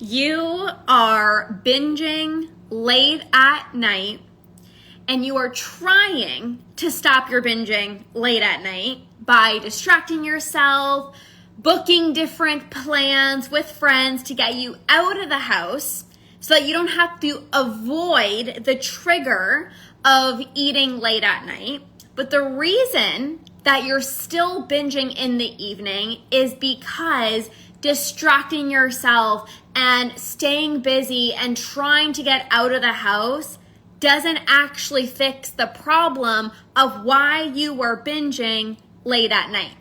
You are binging late at night and you are trying to stop your binging late at night by distracting yourself, booking different plans with friends to get you out of the house so that you don't have to avoid the trigger of eating late at night. But the reason that you're still binging in the evening is because distracting yourself and staying busy and trying to get out of the house doesn't actually fix the problem of why you were binging late at night.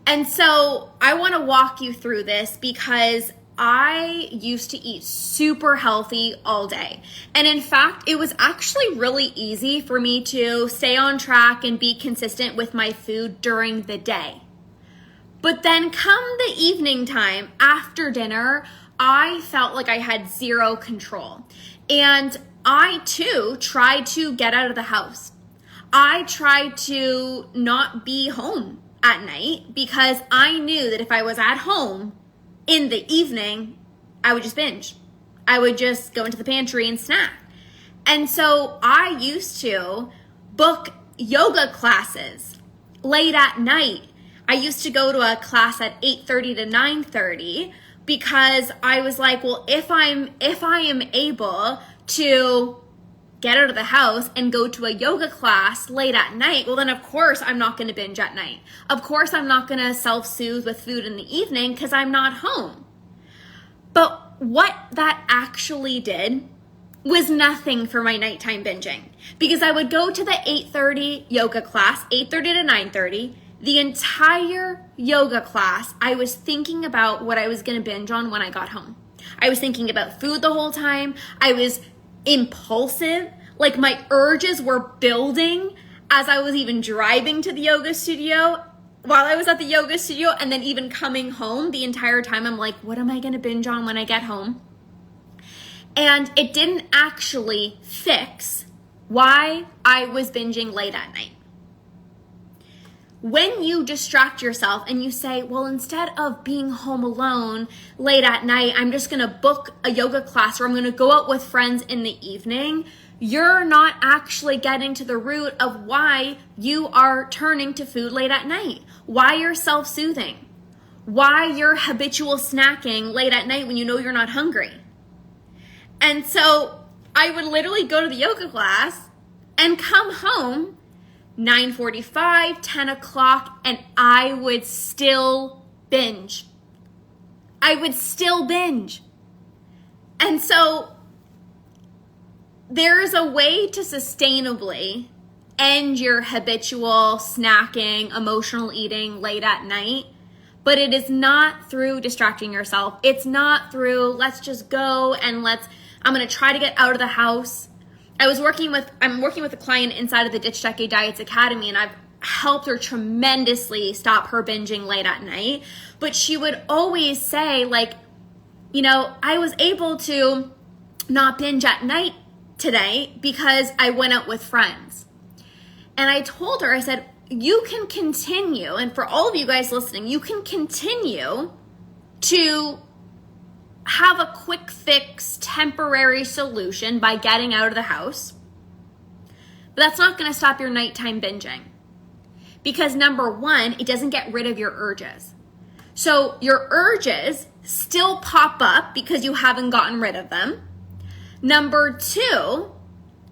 And so I want to walk you through this because I used to eat super healthy all day. And in fact, it was actually really easy for me to stay on track and be consistent with my food during the day. But then come the evening time after dinner, I felt like I had zero control. And I too tried to get out of the house. I tried to not be home at night because I knew that if I was at home in the evening, I would just binge. I would just go into the pantry and snack. And so I used to book yoga classes late at night. I used to go to a class at 8:30 to 9:30 because I was like, well, if I am able to get out of the house and go to a yoga class late at night, well, then of course I'm not going to binge at night. Of course I'm not going to self-soothe with food in the evening because I'm not home. But what that actually did was nothing for my nighttime binging because I would go to the 8:30 yoga class, 8:30 to 9:30. The entire yoga class, I was thinking about what I was going to binge on when I got home. I was thinking about food the whole time. I was impulsive. Like my urges were building as I was even driving to the yoga studio, while I was at the yoga studio, and then even coming home the entire time. I'm like, what am I going to binge on when I get home? And it didn't actually fix why I was binging late at night. When you distract yourself and you say, well, instead of being home alone late at night, I'm just going to book a yoga class or I'm going to go out with friends in the evening, you're not actually getting to the root of why you are turning to food late at night, why you're self-soothing, why you're habitual snacking late at night when you know you're not hungry. And so I would literally go to the yoga class and come home 9:45, 10 o'clock, and I would still binge. And so there is a way to sustainably end your habitual snacking, emotional eating late at night, but it is not through distracting yourself. It's not through, let's just go and I'm going to try to get out of the house. I'm working with a client inside of the Ditch Decade Diets Academy, and I've helped her tremendously stop her binging late at night. But she would always say, like, you know, I was able to not binge at night today because I went out with friends. And I told her, I said, you can continue, and for all of you guys listening, you can continue to have a quick fix, temporary solution by getting out of the house. But that's not going to stop your nighttime binging. Because number one, it doesn't get rid of your urges. So your urges still pop up because you haven't gotten rid of them. Number two,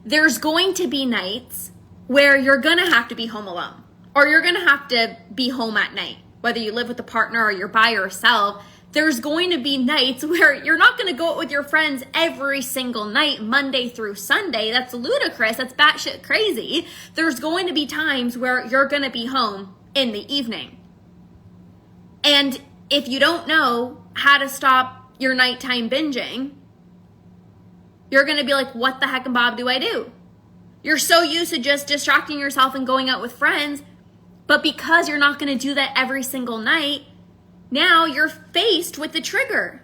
there's going to be nights where you're going to have to be home alone. Or you're going to have to be home at night. Whether you live with a partner or you're by yourself, there's going to be nights where you're not going to go out with your friends every single night, Monday through Sunday. That's ludicrous. That's batshit crazy. There's going to be times where you're going to be home in the evening. And if you don't know how to stop your nighttime binging, you're going to be like, what the heck and Bob do I do? You're so used to just distracting yourself and going out with friends, but because you're not going to do that every single night, now you're faced with the trigger.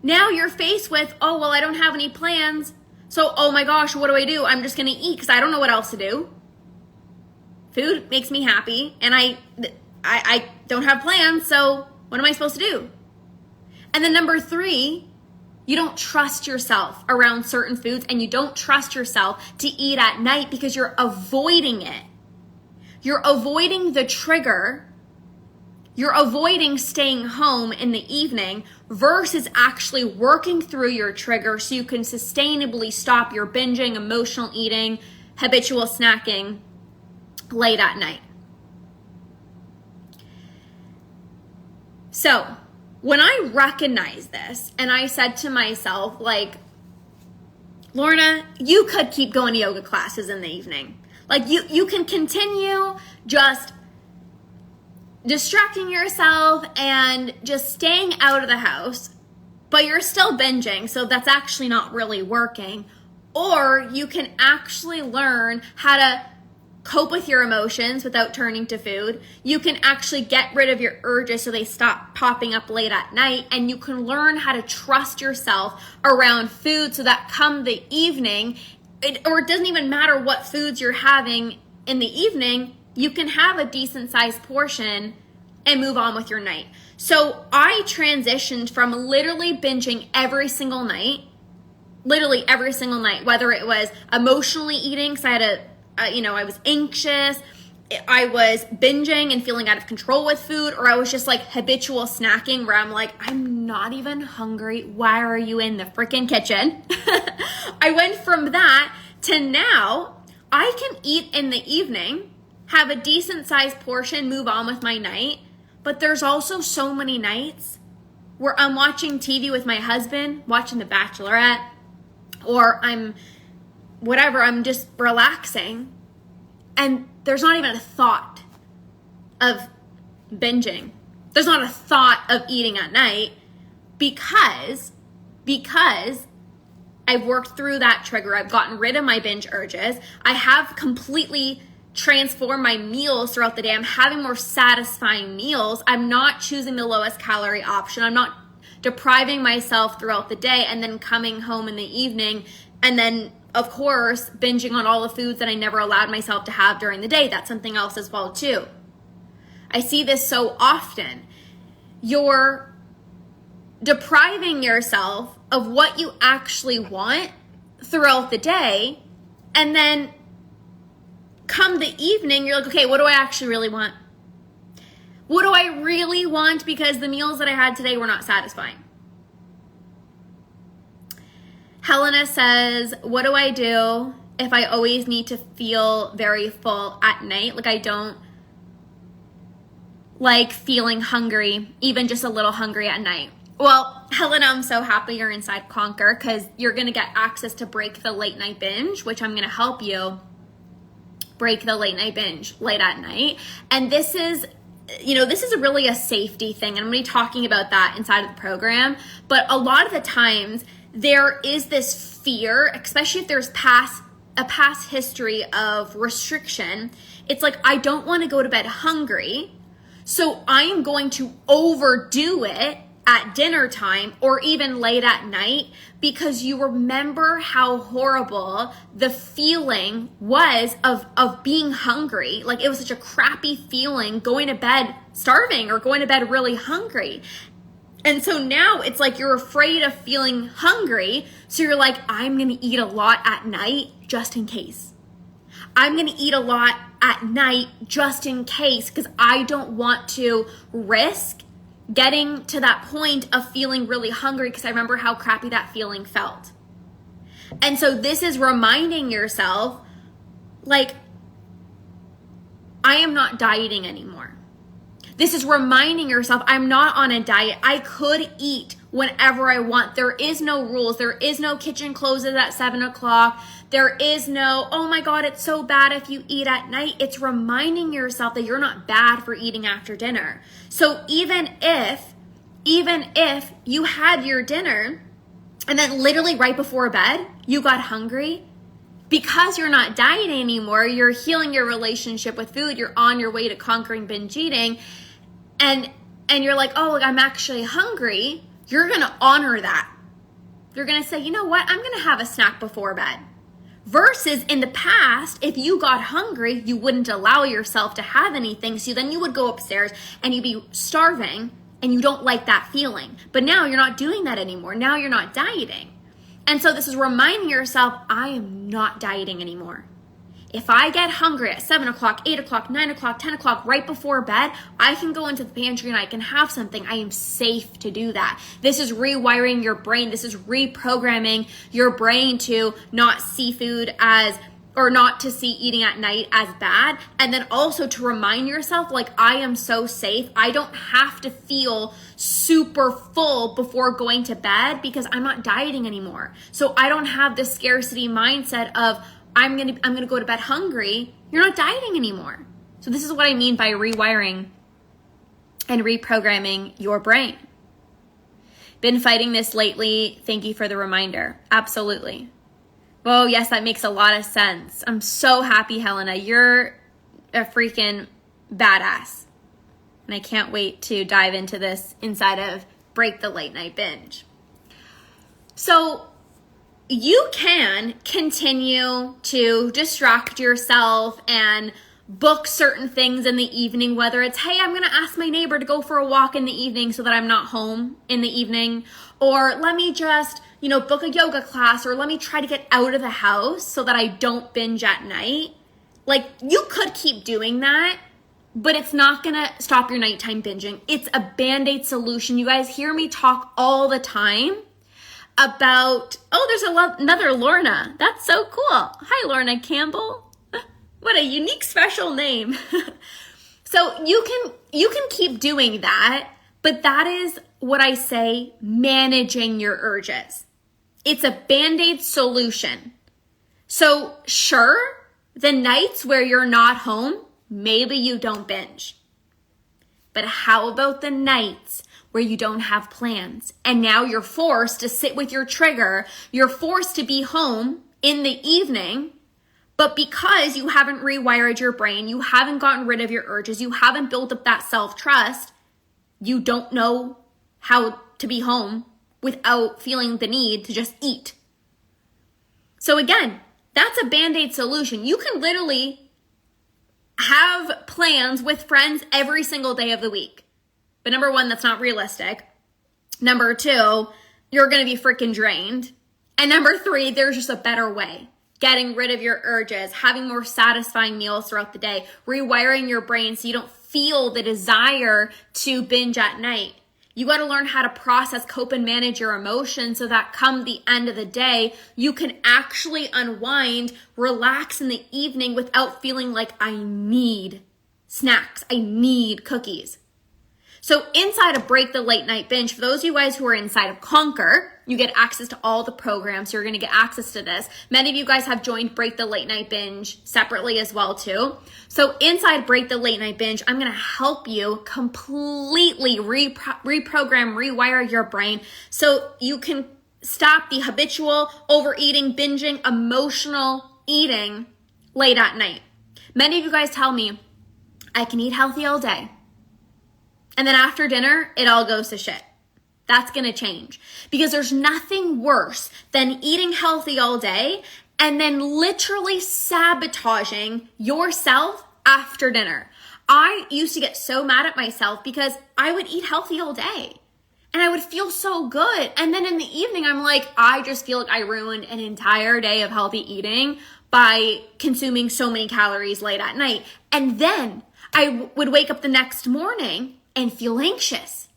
Now you're faced with, oh, well, I don't have any plans. So, oh my gosh, what do? I'm just going to eat because I don't know what else to do. Food makes me happy and I don't have plans. So what am I supposed to do? And then number 3, you don't trust yourself around certain foods, and you don't trust yourself to eat at night because you're avoiding it. You're avoiding the trigger. You're avoiding staying home in the evening versus actually working through your trigger so you can sustainably stop your binging, emotional eating, habitual snacking late at night. So when I recognized this and I said to myself, like, Lorna, you could keep going to yoga classes in the evening. Like you can continue just distracting yourself and just staying out of the house, but you're still binging, so that's actually not really working. Or you can actually learn how to cope with your emotions without turning to food. You can actually get rid of your urges so they stop popping up late at night, and you can learn how to trust yourself around food so that come the evening, it doesn't even matter what foods you're having in the evening, you can have a decent sized portion and move on with your night. So I transitioned from literally binging every single night, whether it was emotionally eating, because I had I was anxious, I was binging and feeling out of control with food, or I was just like habitual snacking where I'm like, I'm not even hungry. Why are you in the freaking kitchen? I went from that to now I can eat in the evening, have a decent sized portion, move on with my night. But there's also so many nights where I'm watching TV with my husband, watching The Bachelorette, or I'm just relaxing, and there's not even a thought of binging. There's not a thought of eating at night because I've worked through that trigger. I've gotten rid of my binge urges. I have completely transformed my meals throughout the day. I'm having more satisfying meals. I'm not choosing the lowest calorie option. I'm not depriving myself throughout the day and then coming home in the evening and then, of course, binging on all the foods that I never allowed myself to have during the day. That's something else as well, too. I see this so often. You're depriving yourself of what you actually want throughout the day, and then come the evening, you're like, okay, what do I actually really want? What do I really want? Because the meals that I had today were not satisfying. Helena says, what do I do if I always need to feel very full at night? Like I don't like feeling hungry, even just a little hungry at night. Well, Helena, I'm so happy you're inside Conquer because you're going to get access to Break the Late Night Binge, which I'm going to help you break the late night binge late at night. And this is really a safety thing. And I'm going to be talking about that inside of the program. But a lot of the times there is this fear, especially if there's a past history of restriction. It's like, I don't want to go to bed hungry, so I am going to overdo it at dinner time or even late at night because you remember how horrible the feeling was of being hungry. Like it was such a crappy feeling going to bed starving or going to bed really hungry. And so now it's like you're afraid of feeling hungry. So you're like, I'm going to eat a lot at night just in case. I'm going to eat a lot at night just in case because I don't want to risk getting to that point of feeling really hungry because I remember how crappy that feeling felt. And so this is reminding yourself, like, I am not dieting anymore. This is reminding yourself, I'm not on a diet. I could eat whenever I want. There is no rules. There is no kitchen closes at 7 o'clock. There is no, oh my God, it's so bad if you eat at night. It's reminding yourself that you're not bad for eating after dinner. So even if you had your dinner and then literally right before bed, you got hungry, because you're not dieting anymore, you're healing your relationship with food, you're on your way to conquering binge eating, and you're like, oh, I'm actually hungry, you're going to honor that. You're going to say, you know what, I'm going to have a snack before bed. Versus in the past, if you got hungry, you wouldn't allow yourself to have anything. So then you would go upstairs and you'd be starving and you don't like that feeling. But now you're not doing that anymore. Now you're not dieting. And so this is reminding yourself, I am not dieting anymore. If I get hungry at 7 o'clock, 8 o'clock, 9 o'clock, 10 o'clock, right before bed, I can go into the pantry and I can have something. I am safe to do that. This is rewiring your brain. This is reprogramming your brain to not see food as, or not to see eating at night as bad. And then also to remind yourself, like, I am so safe. I don't have to feel super full before going to bed because I'm not dieting anymore. So I don't have the scarcity mindset of, I'm gonna go to bed hungry. You're not dieting anymore. So this is what I mean by rewiring and reprogramming your brain. Been fighting this lately. Thank you for the reminder. Absolutely. Well, yes, that makes a lot of sense. I'm so happy, Helena. You're a freaking badass. And I can't wait to dive into this inside of Break the Late Night Binge. So you can continue to distract yourself and book certain things in the evening, whether it's, hey, I'm going to ask my neighbor to go for a walk in the evening so that I'm not home in the evening, or let me just, book a yoga class, or let me try to get out of the house so that I don't binge at night. Like, you could keep doing that, but it's not going to stop your nighttime binging. It's a Band-Aid solution. You guys hear me talk all the time about, there's another Lorna. That's so cool. Hi, Lorna Campbell. What a unique, special name. So you can keep doing that, but that is what I say, managing your urges. It's a Band-Aid solution. So sure, the nights where you're not home, maybe you don't binge. But how about the nights where you don't have plans and now you're forced to sit with your trigger, you're forced to be home in the evening, but because you haven't rewired your brain, you haven't gotten rid of your urges, you haven't built up that self-trust, you don't know how to be home without feeling the need to just eat. So again, that's a Band-Aid solution. You can literally have plans with friends every single day of the week. But number one, that's not realistic. Number two, you're going to be freaking drained. And number three, there's just a better way. Getting rid of your urges, having more satisfying meals throughout the day, rewiring your brain so you don't feel the desire to binge at night. You got to learn how to process, cope, and manage your emotions so that come the end of the day, you can actually unwind, relax in the evening without feeling like I need snacks, I need cookies. So inside of Break the Late Night Binge, for those of you guys who are inside of Conquer, you get access to all the programs. So you're going to get access to this. Many of you guys have joined Break the Late Night Binge separately as well too. So inside Break the Late Night Binge, I'm going to help you completely reprogram, rewire your brain so you can stop the habitual overeating, binging, emotional eating late at night. Many of you guys tell me, I can eat healthy all day. And then after dinner, it all goes to shit. That's going to change because there's nothing worse than eating healthy all day and then literally sabotaging yourself after dinner. I used to get so mad at myself because I would eat healthy all day and I would feel so good. And then in the evening, I'm like, I just feel like I ruined an entire day of healthy eating by consuming so many calories late at night. And then I would wake up the next morning and feel anxious.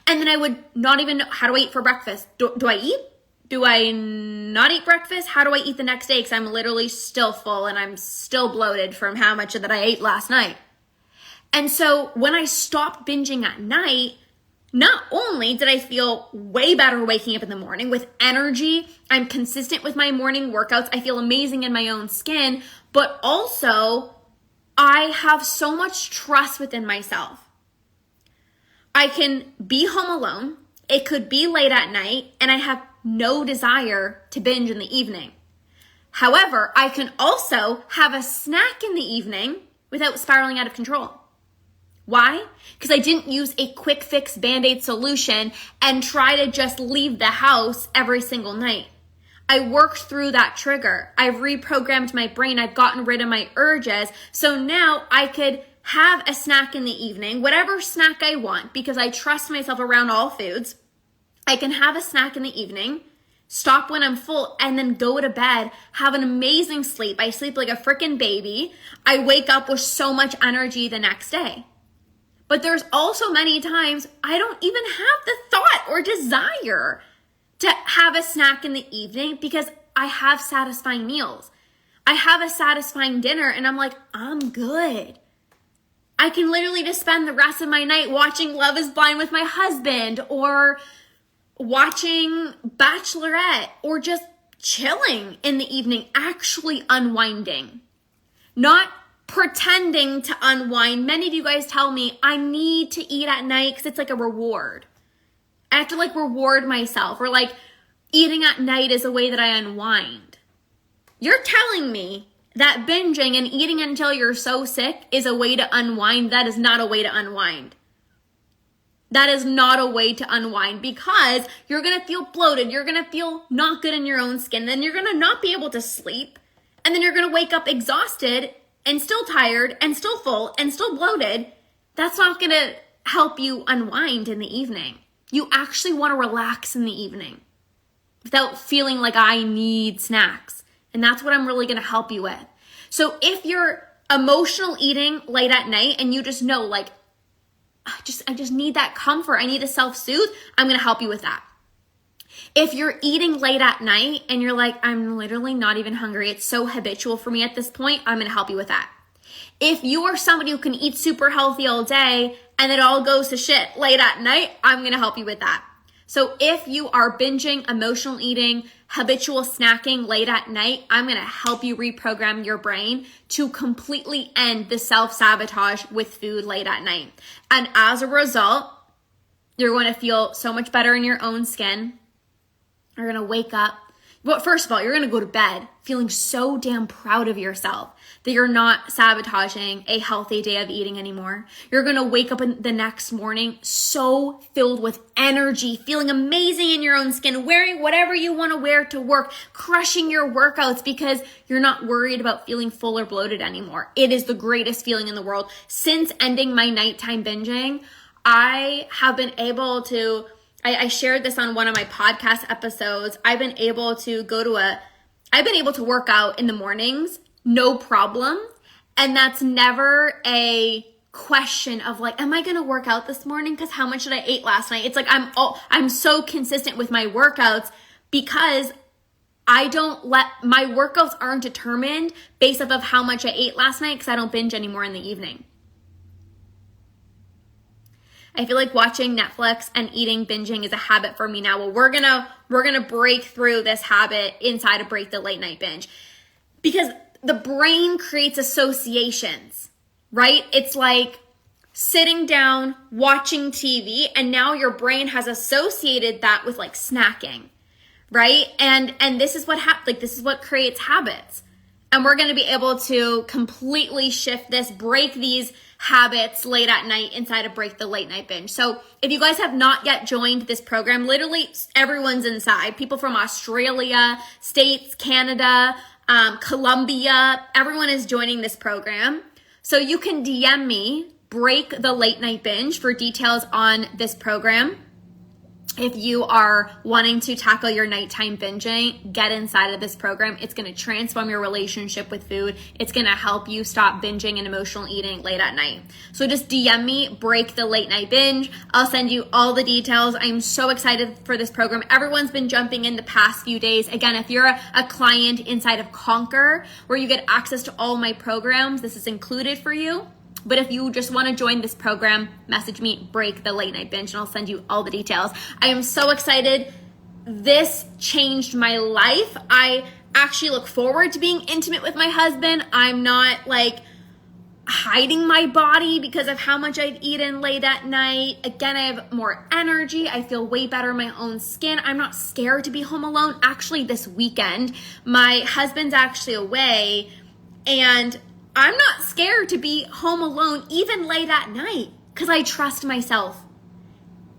And then I would not even know, how do I eat for breakfast? Do I eat? Do I not eat breakfast? How do I eat the next day? Because I'm literally still full and I'm still bloated from how much that I ate last night. And so when I stopped binging at night, not only did I feel way better waking up in the morning with energy, I'm consistent with my morning workouts, I feel amazing in my own skin, but also I have so much trust within myself. I can be home alone, it could be late at night, and I have no desire to binge in the evening. However, I can also have a snack in the evening without spiraling out of control. Why? Because I didn't use a quick fix Band-Aid solution and try to just leave the house every single night. I worked through that trigger. I've reprogrammed my brain. I've gotten rid of my urges. So now I could have a snack in the evening, whatever snack I want, because I trust myself around all foods. I can have a snack in the evening, stop when I'm full, and then go to bed, have an amazing sleep. I sleep like a freaking baby. I wake up with so much energy the next day. But there's also many times I don't even have the thought or desire to have a snack in the evening because I have satisfying meals. I have a satisfying dinner and I'm like, I'm good. I can literally just spend the rest of my night watching Love is Blind with my husband or watching Bachelorette or just chilling in the evening, actually unwinding, not pretending to unwind. Many of you guys tell me I need to eat at night because it's like a reward. I have to like reward myself, or like eating at night is a way that I unwind. You're telling me that binging and eating until you're so sick is a way to unwind? That is not a way to unwind. That is not a way to unwind, because you're going to feel bloated. You're going to feel not good in your own skin. Then you're going to not be able to sleep. And then you're going to wake up exhausted and still tired and still full and still bloated. That's not going to help you unwind in the evening. You actually want to relax in the evening without feeling like I need snacks. And that's what I'm really going to help you with. So if you're emotional eating late at night and you just know like, I just need that comfort, I need to self-soothe, I'm going to help you with that. If you're eating late at night and you're like, I'm literally not even hungry, it's so habitual for me at this point, I'm going to help you with that. If you are somebody who can eat super healthy all day and it all goes to shit late at night, I'm going to help you with that. So if you are binging, emotional eating, habitual snacking late at night, I'm going to help you reprogram your brain to completely end the self-sabotage with food late at night. And as a result, you're going to feel so much better in your own skin. You're going to wake up. Well, first of all, you're going to go to bed feeling so damn proud of yourself that you're not sabotaging a healthy day of eating anymore. You're going to wake up in the next morning so filled with energy, feeling amazing in your own skin, wearing whatever you want to wear to work, crushing your workouts because you're not worried about feeling full or bloated anymore. It is the greatest feeling in the world. Since ending my nighttime binging, I have been able to, I shared this on one of my podcast episodes. I've been able to work out in the mornings, no problem. And that's never a question of like, am I going to work out this morning? Because how much did I eat last night? It's like, I'm so consistent with my workouts because my workouts aren't determined based off of how much I ate last night because I don't binge anymore in the evening. I feel like watching Netflix and eating binging is a habit for me now. Well, we're gonna break through this habit inside of Break the Late Night Binge, because the brain creates associations, right? It's like sitting down, watching TV, and now your brain has associated that with like snacking, right? And this is what this is what creates habits. And we're going to be able to completely shift this, break these habits late at night inside of Break the Late Night Binge. So if you guys have not yet joined this program, literally everyone's inside. People from Australia, States, Canada, Colombia, everyone is joining this program. So you can DM me, Break the Late Night Binge, for details on this program. If you are wanting to tackle your nighttime binging, get inside of this program. It's going to transform your relationship with food. It's going to help you stop binging and emotional eating late at night. So just DM me, Break the Late Night Binge. I'll send you all the details. I'm so excited for this program. Everyone's been jumping in the past few days. Again, if you're a client inside of Conquer, where you get access to all my programs, this is included for you. But if you just want to join this program, message me, Break the Late Night Binge, and I'll send you all the details. I am so excited. This changed my life. I actually look forward to being intimate with my husband. I'm not like hiding my body because of how much I've eaten late at night. Again, I have more energy. I feel way better in my own skin. I'm not scared to be home alone. Actually, this weekend, my husband's actually away, and I'm not scared to be home alone even late at night because I trust myself.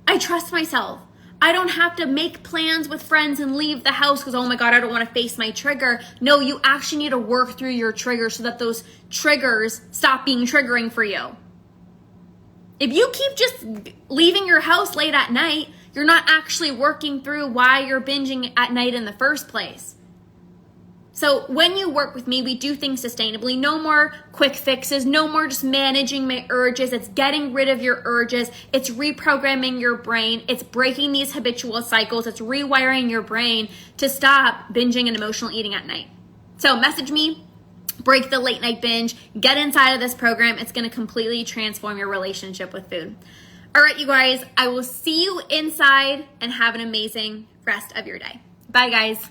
I trust myself. I don't have to make plans with friends and leave the house because, oh my God, I don't want to face my trigger. No, you actually need to work through your triggers so that those triggers stop being triggering for you. If you keep just leaving your house late at night, you're not actually working through why you're binging at night in the first place. So when you work with me, we do things sustainably. No more quick fixes, no more just managing my urges. It's getting rid of your urges. It's reprogramming your brain. It's breaking these habitual cycles. It's rewiring your brain to stop binging and emotional eating at night. So message me, break the late night binge, get inside of this program. It's going to completely transform your relationship with food. All right, you guys, I will see you inside and have an amazing rest of your day. Bye, guys.